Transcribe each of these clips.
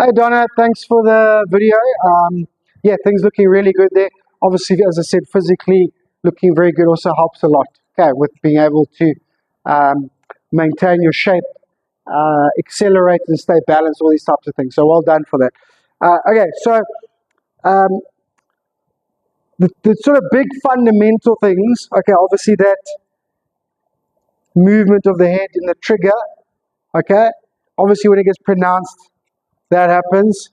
Hi Donna, thanks for the video. Yeah, things looking really good there. Obviously, as I said, physically looking very good also helps a lot. Okay, with being able to maintain your shape, accelerate and stay balanced, all these types of things. So well done for that. Okay, so the sort of big fundamental things. Okay, obviously that movement of the head in the trigger. Okay, obviously when it gets pronounced, that happens.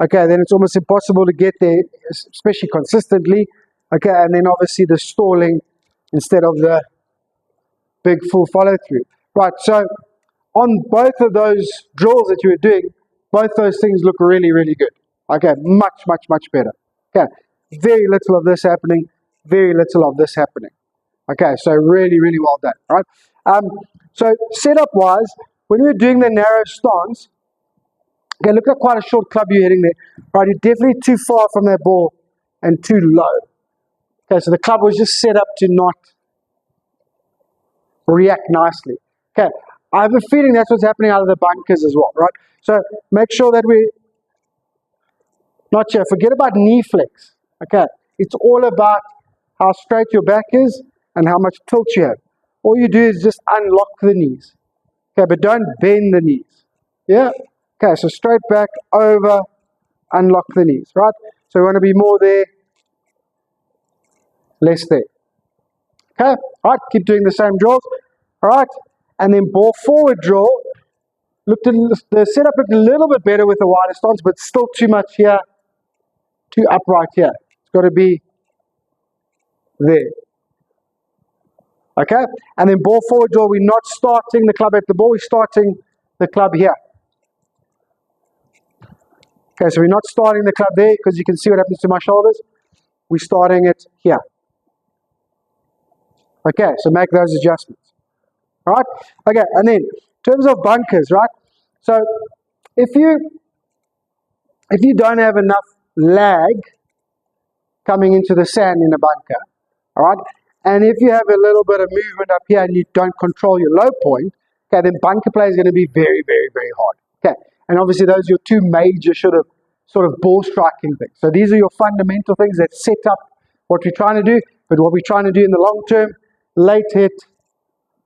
Okay, then it's almost impossible to get there, especially consistently. Okay, and then obviously the stalling instead of the big full follow through. Right, so on both of those drills that you were doing, both those things look really, really good. Okay, much, much, much better. Okay, very little of this happening, very little of this happening. Okay, so really, really well done. Right. So setup wise, when we're doing the narrow stance, okay, look at quite a short club you're hitting there. Right, you're definitely too far from that ball and too low. Okay, so the club was just set up to not react nicely. Okay, I have a feeling that's what's happening out of the bunkers as well, right? So make sure that we not here. Forget about knee flex. Okay, it's all about how straight your back is and how much tilt you have. All you do is just unlock the knees. Okay, but don't bend the knees. Yeah. Okay, so straight back, over, unlock the knees, right? So we want to be more there, less there. Okay, all right, keep doing the same drills. All right, and then ball forward drill. The setup looked a little bit better with the wider stance, but still too much here, too upright here. It's got to be there. Okay, and then ball forward drill, we're not starting the club at the ball, we're starting the club here. Okay, so we're not starting the club there because you can see what happens to my shoulders. We're starting it here. Okay, so make those adjustments. All right, okay, and then in terms of bunkers, right? So if you don't have enough lag coming into the sand in a bunker, all right, and if you have a little bit of movement up here and you don't control your low point, okay, then bunker play is going to be very, very, very hard. Okay, and obviously those are your two major sort of ball striking things. So these are your fundamental things that set up what we're trying to do, but what we're trying to do in the long term, late hit,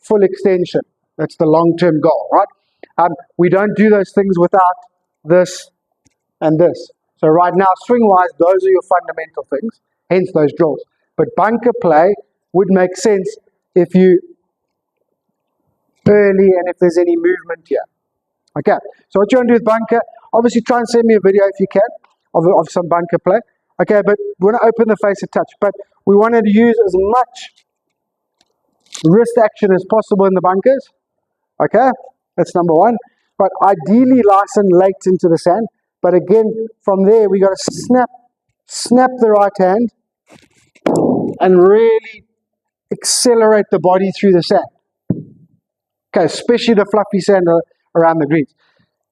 full extension. That's the long-term goal, right? We don't do those things without this and this. So right now, swing-wise, those are your fundamental things, hence those drills. But bunker play would make sense if you early and if there's any movement here. Okay, so what you want to do with bunker, obviously try and send me a video if you can of some bunker play. Okay, but we want to open the face a touch, but we wanted to use as much wrist action as possible in the bunkers. Okay, that's number one. But ideally nice and late into the sand. But again, from there we got to snap the right hand and really accelerate the body through the sand. Okay, especially the fluffy sand around the greens.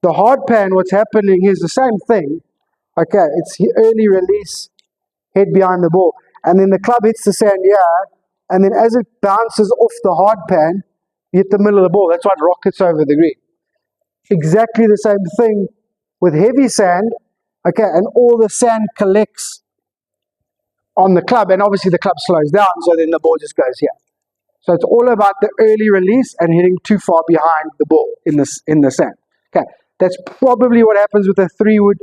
The hard pan, what's happening is the same thing. Okay, it's early release, head behind the ball. And then the club hits the sand here, and then as it bounces off the hard pan, you hit the middle of the ball. That's why it rockets over the green. Exactly the same thing with heavy sand. Okay, and all the sand collects on the club, and obviously the club slows down, so then the ball just goes here. So it's all about the early release and hitting too far behind the ball in the sand. Okay, that's probably what happens with a 3-wood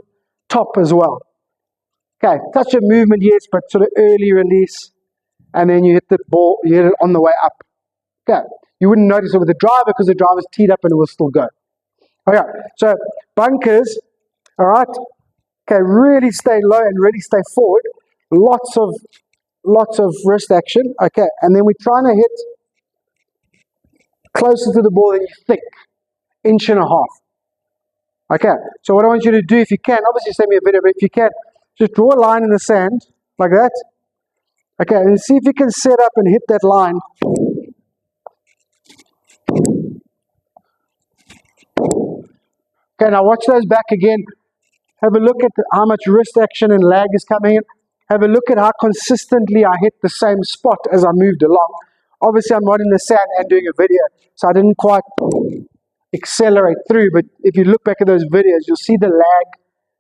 top as well. Okay, touch of movement, yes, but sort of early release, and then you hit the ball, you hit it on the way up. Okay, you wouldn't notice it with the driver because the driver's teed up and it will still go. Okay, so bunkers, all right, okay, really stay low and really stay forward. Lots of wrist action, okay, and then we're trying to hit closer to the ball than you think, 1.5 inches. Okay, so what I want you to do, if you can, obviously send me a video, but if you can, just draw a line in the sand, like that. Okay, and see if you can set up and hit that line. Okay, now watch those back again. Have a look at how much wrist action and lag is coming in. Have a look at how consistently I hit the same spot as I moved along. Obviously, I'm not in the sand and doing a video, so I didn't quite accelerate through, but if you look back at those videos, you'll see the lag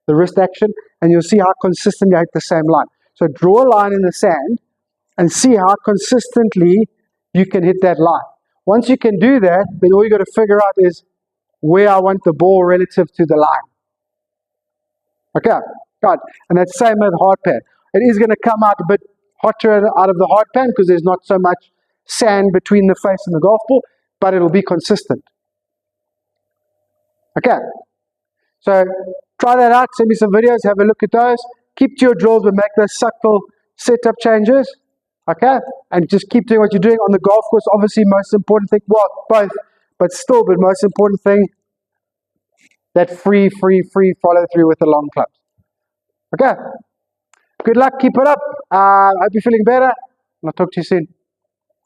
the wrist action, and you'll see how consistently I hit the same line. So draw a line in the sand and see how consistently you can hit that line. Once you can do that, then all you got to figure out is where I want the ball relative to the line. Okay, good. And that's same with hard pan. It is going to come out a bit hotter out of the hard pan because there's not so much sand between the face and the golf ball, but it'll be consistent. Okay, so try that out, send me some videos, have a look at those. Keep to your drills, but make those subtle setup changes. Okay, and just keep doing what you're doing on the golf course. Obviously, most important thing, well, both, but still, but most important thing, that free follow through with the long clubs. Okay, good luck, keep it up. I hope you're feeling better, and I'll talk to you soon.